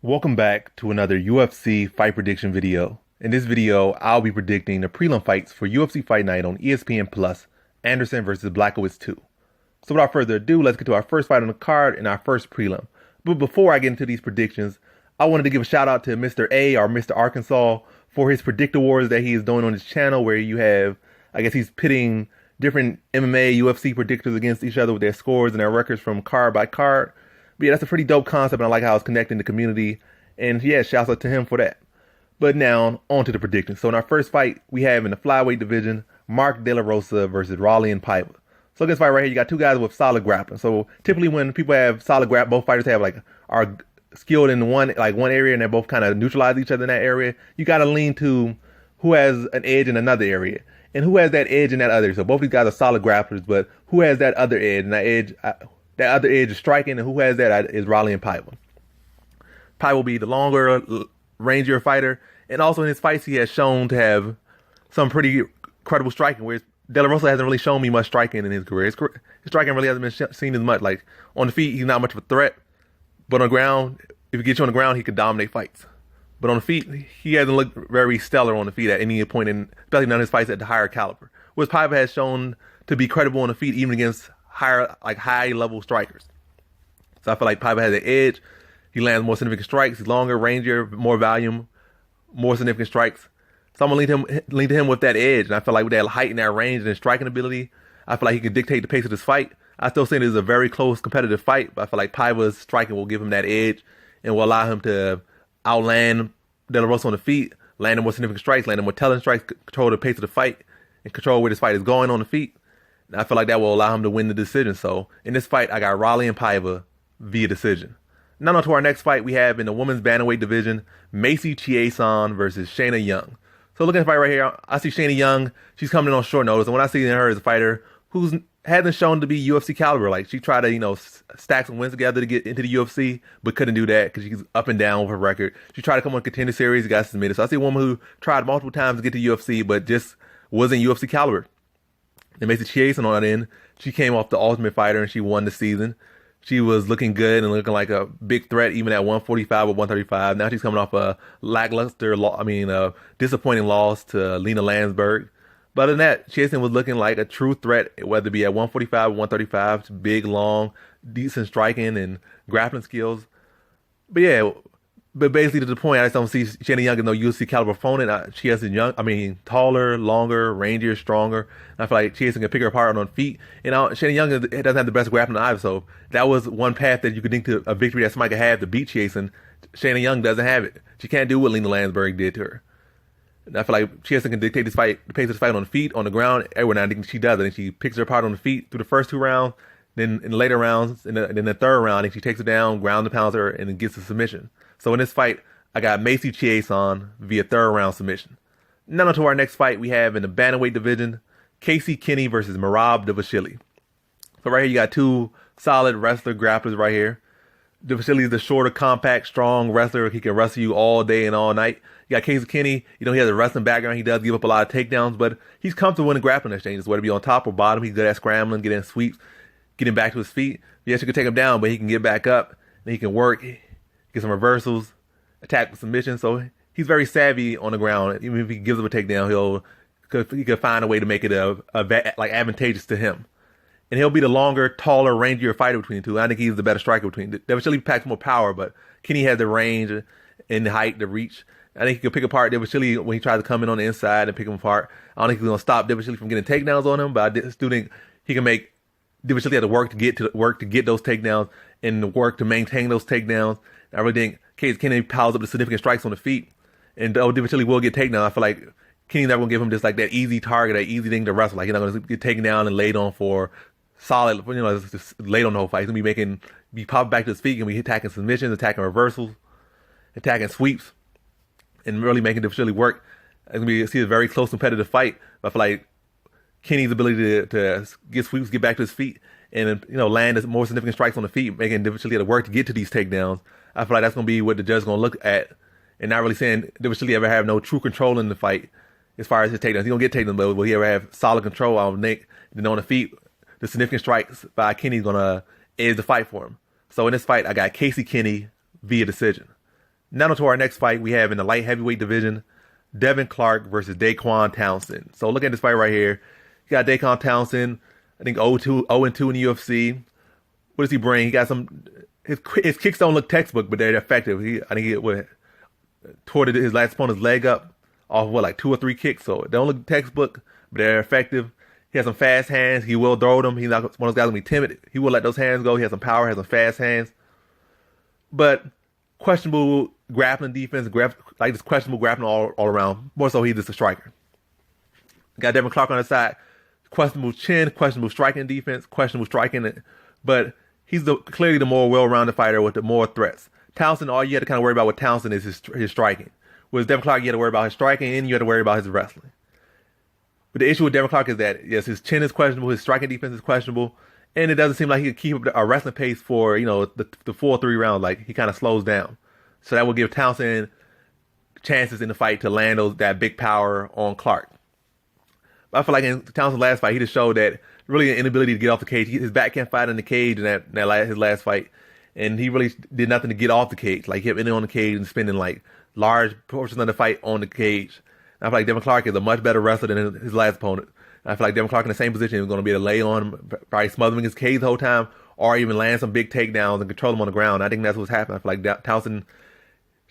Welcome back to another UFC fight prediction video. In this video, I'll be predicting the prelim fights for UFC Fight Night on ESPN Plus, Anderson versus Blachowicz 2. So without further ado, let's get to our first fight on the card and our first prelim. But before I get into these predictions, I wanted to give a shout out to Mr. A or Mr. Arkansas for his predict awards that he is doing on his channel, where you have, I guess he's pitting different MMA, UFC predictors against each other with their scores and their records from card by card. But yeah, that's a pretty dope concept, and I like how it's connecting the community. And yeah, shouts out to him for that. But now, on to the predictions. So in our first fight, we have in the flyweight division, Mark De La Rosa versus Raleigh and Paiva. So in this fight right here, you got two guys with solid grappling. So typically when people have solid grappling, both fighters are skilled in one area, and they both kind of neutralize each other in that area. You got to lean to who has an edge in another area, and who has that edge in that other. So both these guys are solid grapplers, but who has that other edge? And that other edge is striking, and who has that is Raleigh and Paiva. Paiva will be the longer, rangier fighter, and also in his fights he has shown to have some pretty credible striking, whereas De La Rosa hasn't really shown me much striking in his career. His striking really hasn't been seen as much. Like, on the feet, he's not much of a threat, but on the ground, if he gets you on the ground, he can dominate fights. But on the feet, he hasn't looked very stellar on the feet at any point, especially none of his fights at the higher caliber. Whereas Paiva has shown to be credible on the feet, even against high level strikers. So I feel like Paiva has an edge. He lands more significant strikes. He's longer, rangier, more volume, more significant strikes. So I'm gonna lean to him with that edge. And I feel like with that height and that range and his striking ability, I feel like he can dictate the pace of this fight. I still think it is a very close competitive fight, but I feel like Paiva's striking will give him that edge and will allow him to outland De La Rosa on the feet, land more significant strikes, land more telling strikes, control the pace of the fight, and control where this fight is going on the feet. And I feel like that will allow him to win the decision. So in this fight, I got Raleigh and Paiva via decision. Now on to our next fight, we have in the women's bantamweight division, Macy Chiasson versus Shayna Young. So looking at the fight right here, I see Shayna Young. She's coming in on short notice, and when I see her as a fighter who hasn't shown to be UFC caliber, like she tried to stack some wins together to get into the UFC, but couldn't do that because she's up and down with her record. She tried to come on Contender Series, got submitted. So I see a woman who tried multiple times to get to UFC, but just wasn't UFC caliber. And Macy Chiasson on that end, she came off the Ultimate Fighter and she won the season. She was looking good and looking like a big threat even at 145 or 135. Now she's coming off a disappointing loss to Lena Landsberg. But other than that, Chiasson was looking like a true threat, whether it be at 145 or 135. Big, long, decent striking and grappling skills. But yeah, but basically to the point, I just don't see Shayna Young as no UFC caliber opponent. Chiasson taller, longer, rangier, stronger. And I feel like Chiasson can pick her apart on feet. And Shayna Young doesn't have the best grappling either. So that was one path that you could think to a victory that somebody could have to beat Chiasson. Shayna Young doesn't have it. She can't do what Lena Landsberg did to her. And I feel like Chiasson can dictate the pace of the fight on the feet, on the ground, everywhere. Now I think she does. I think she picks her apart on the feet through the first two rounds. Then in the later rounds, then the third round, I think she takes her down, ground and pounds her, and then gets a submission. So in this fight, I got Macy Chiasson via third round submission. Now on to our next fight, we have in the bantamweight division, Kenney versus Merab Dvalishvili. So right here, you got two solid wrestler grapplers right here. Dvalishvili is the shorter, compact, strong wrestler. He can wrestle you all day and all night. You got Kenney, he has a wrestling background. He does give up a lot of takedowns, but he's comfortable in the grappling exchanges, whether it be on top or bottom. He's good at scrambling, getting sweeps, getting back to his feet. Yes, you can take him down, but he can get back up, and he can work, get some reversals, attack with submission. So he's very savvy on the ground. Even if he gives up a takedown, he could find a way to make it advantageous to him. And he'll be the longer, taller, rangier fighter between the two. I think he's the better striker between them. Dvalishvili packs more power, but Kenney has the range and the height, the reach. I think he can pick apart Dvalishvili when he tries to come in on the inside and pick him apart. I don't think he's going to stop Dvalishvili from getting takedowns on him, but I still think he can make Dvalishvili have to work to get those takedowns and work to maintain those takedowns. I really think Kenney piles up the significant strikes on the feet, and though Dvalishvili will get taken down, I feel like Kenney's never gonna give him just like that easy target, that easy thing to wrestle. Like, he's not gonna get taken down and laid on for solid, just laid on the whole fight. He's gonna be popping back to his feet and be attacking submissions, attacking reversals, attacking sweeps, and really making Dvalishvili work. It's gonna see a very close competitive fight. But I feel like Kenney's ability to get sweeps, get back to his feet, and land more significant strikes on the feet, making Dvalishvili have to work to get to these takedowns. I feel like that's going to be what the judge is going to look at, and not really saying Dvalishvili ever have no true control in the fight as far as his takedowns. He's going to get takedowns, but will he ever have solid control on Nick? Then on the feet, the significant strikes by Kenney is going to edge the fight for him. So in this fight, I got Kenney via decision. Now to our next fight we have in the light heavyweight division, Devin Clark versus Daquan Townsend. So look at this fight right here. You got Daquan Townsend, I think 0-2 in the UFC. What does he bring? He got his kicks don't look textbook, but they're effective. I think he tore his last opponent's leg up off like 2 or 3 kicks. So they don't look textbook, but they're effective. He has some fast hands. He will throw them. He's not one of those guys gonna be timid. He will let those hands go. He has some power, has some fast hands. But questionable grappling defense, like just questionable grappling all around. More so, he's just a striker. Got Devin Clark on the side. Questionable chin, questionable striking defense, questionable striking. But he's clearly the more well-rounded fighter with the more threats. Townsend, all you had to kind of worry about with Townsend is his striking. With Devin Clark, you had to worry about his striking, and you had to worry about his wrestling. But the issue with Devin Clark is that, yes, his chin is questionable, his striking defense is questionable, and it doesn't seem like he could keep up a wrestling pace for, the full 3 rounds. Like, he kind of slows down. So that will give Townsend chances in the fight to land that big power on Clark. But I feel like in Townsend's last fight, he just showed that really an inability to get off the cage. His back can't fight in the cage in his last fight. And he really did nothing to get off the cage. Like, he kept in on the cage and spending, like, large portions of the fight on the cage. And I feel like Devin Clark is a much better wrestler than his last opponent. And I feel like Devin Clark in the same position is going to be able to lay on him, probably smothering his cage the whole time, or even land some big takedowns and control him on the ground. I think that's what's happening. I feel like Townsend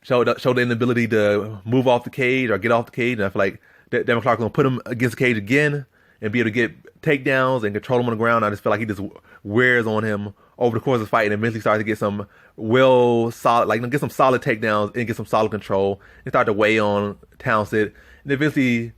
showed the inability to move off the cage or get off the cage. And I feel like Devin Clark is going to put him against the cage again and be able to get takedowns and control him on the ground. I just feel like he just wears on him over the course of the fight and eventually starts to get some get some solid takedowns and get some solid control and start to weigh on Townsend. And eventually,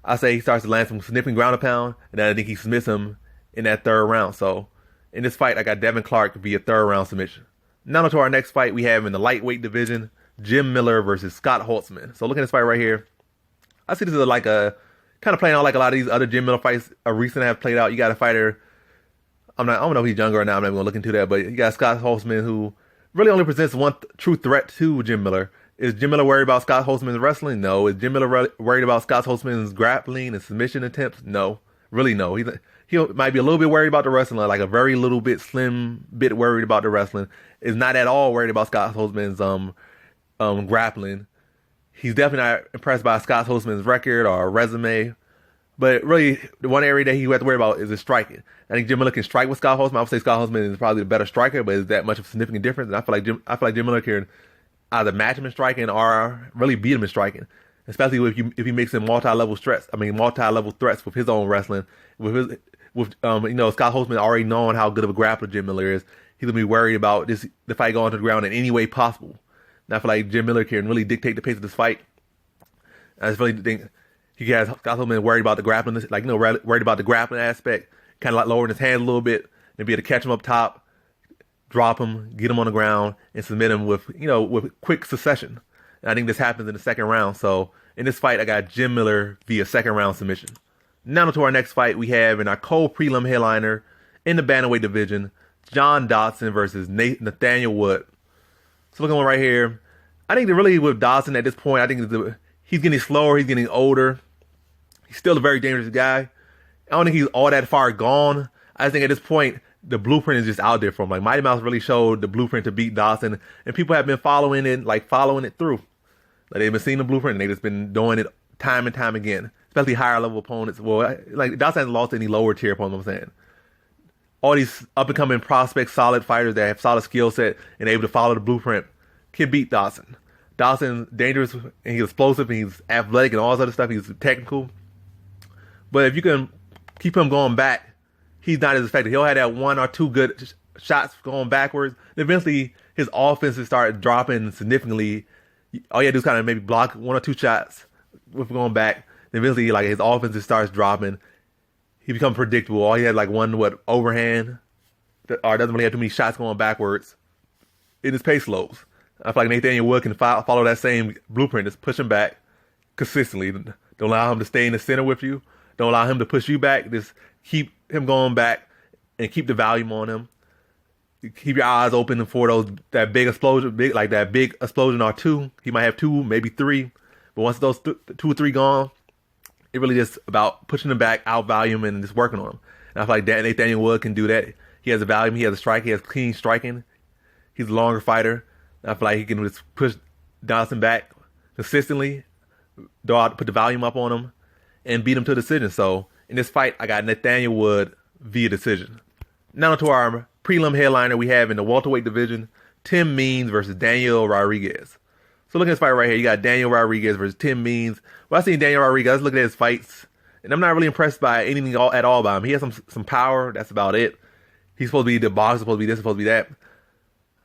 I say he starts to land some significant ground and pound, and then I think he submits him in that 3rd round. So in this fight, I got Devin Clark via 3rd round submission. Now to our next fight we have in the lightweight division, Jim Miller versus Scott Holtzman. So look at this fight right here. I see this as like a kind of playing out like a lot of these other Jim Miller fights recently have played out. You got a fighter, I don't know if he's younger or not, I'm not even going to look into that, but you got Scott Holtzman, who really only presents one true threat to Jim Miller. Is Jim Miller worried about Scott Holtzman's wrestling? No. Is Jim Miller worried about Scott Holtzman's grappling and submission attempts? No. Really, no. He might be a little bit worried about the wrestling, like a very little bit, slim bit worried about the wrestling. Is not at all worried about Scott Holtzman's grappling. He's definitely not impressed by Scott Holtzman's record or resume. But really, the one area that he has to worry about is his striking. I think Jim Miller can strike with Scott Holtzman. I would say Scott Holtzman is probably the better striker, but is that much of a significant difference? And I feel like Jim Miller can either match him in striking or really beat him in striking. Especially if he makes him multi-level threats with his own wrestling. Scott Holtzman already knowing how good of a grappler Jim Miller is. He's gonna be worried about the fight going to the ground in any way possible. And I feel like Jim Miller can really dictate the pace of this fight. I just really think he has Scott Holtzman worried about the grappling, worried about the grappling aspect, kind of like lowering his hands a little bit and be able to catch him up top, drop him, get him on the ground, and submit him with quick succession. And I think this happens in the 2nd round. So in this fight, I got Jim Miller via 2nd round submission. Now to our next fight we have in our co-prelim headliner in the bantamweight division, John Dodson versus Nathaniel Wood. So looking right here, I think that really with Dodson at this point, I think he's getting slower, he's getting older. He's still a very dangerous guy. I don't think he's all that far gone. I think at this point, the blueprint is just out there for him. Like, Mighty Mouse really showed the blueprint to beat Dodson, and people have been following it through. Like, they've been seeing the blueprint, and they've just been doing it time and time again, especially higher level opponents. Well, like, Dodson hasn't lost any lower tier opponents, I'm saying. All these up-and-coming prospects, solid fighters that have solid skill set and able to follow the blueprint can beat Dodson. Dodson's dangerous, and he's explosive, and he's athletic, and all this other stuff. He's technical. But if you can keep him going back, he's not as effective. He'll have that 1 or 2 good shots going backwards. And eventually, his offenses start dropping significantly. All you have to do is kind of maybe block 1 or 2 shots with going back. And eventually, like, his offenses starts dropping. He becomes predictable. All he had, like, one overhand, or doesn't really have too many shots going backwards. And his pace slows. I feel like Nathaniel Wood can follow that same blueprint. Just push him back consistently. Don't allow him to stay in the center with you. Don't allow him to push you back. Just keep him going back and keep the volume on him. Keep your eyes open for that big explosion or 2. He might have 2, maybe 3. But once those 2 or 3 gone, it really just about pushing him back, out volume, and just working on him. And I feel like Nathaniel Wood can do that. He has a volume. He has a strike. He has clean striking. He's a longer fighter. I feel like he can just push Dodson back consistently, put the volume up on him, and beat him to a decision. So in this fight, I got Nathaniel Wood via decision. Now to our prelim headliner we have in the welterweight division, Tim Means versus Daniel Rodriguez. So look at this fight right here. You got Daniel Rodriguez versus Tim Means. When I seen Daniel Rodriguez, I was looking at his fights, and I'm not really impressed by anything at all by him. He has some power. That's about it. He's supposed to be the boxer, supposed to be this, supposed to be that.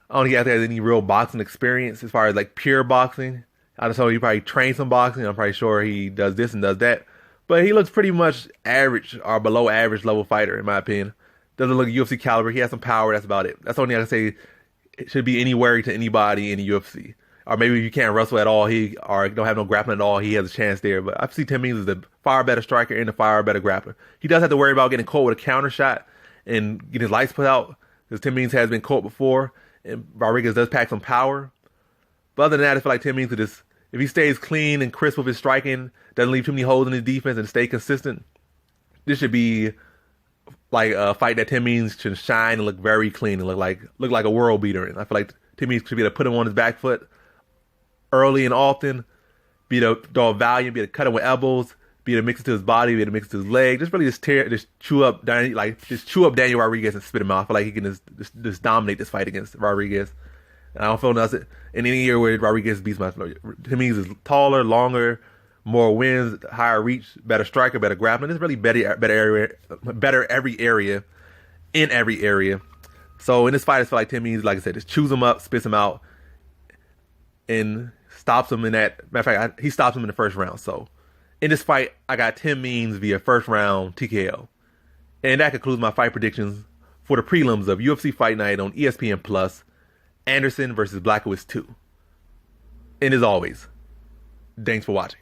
I don't think he has any real boxing experience as far as like pure boxing. I just know he probably trained some boxing. I'm probably sure he does this and does that. But he looks pretty much average or below average level fighter, in my opinion. Doesn't look UFC caliber. He has some power. That's about it. That's the only thing I can say. It should be any worry to anybody in the UFC. Or maybe if you can't wrestle at all, or don't have no grappling at all, he has a chance there. But I see Tim Means as a far better striker and a far better grappler. He does have to worry about getting caught with a counter shot and getting his lights put out, because Tim Means has been caught before, and Rodriguez does pack some power. But other than that, I feel like Tim Means could just, if he stays clean and crisp with his striking, doesn't leave too many holes in his defense, and stay consistent, this should be like a fight that Tim Means should shine and look very clean and look like a world beater. And I feel like Tim Means should be able to put him on his back foot early and often, be able to throw a volume, be able to cut him with elbows, be able to mix it to his body, be able to mix it to his leg, just really just chew up Daniel Rodriguez and spit him out. I feel like he can just dominate this fight against Rodriguez. And I don't feel nothing in any year where Rodriguez beats my Tim Means is taller, longer, more wins, higher reach, better striker, better grappling. It's really better every area, in every area. So in this fight, I feel like Tim Means, like I said, just chews him up, spits him out, and stops him in that. Matter of fact, he stops him in the first round. So in this fight, I got Tim Means via first round TKO. And that concludes my fight predictions for the prelims of UFC Fight Night on ESPN Plus, Anderson versus Blachowicz 2. And as always, thanks for watching.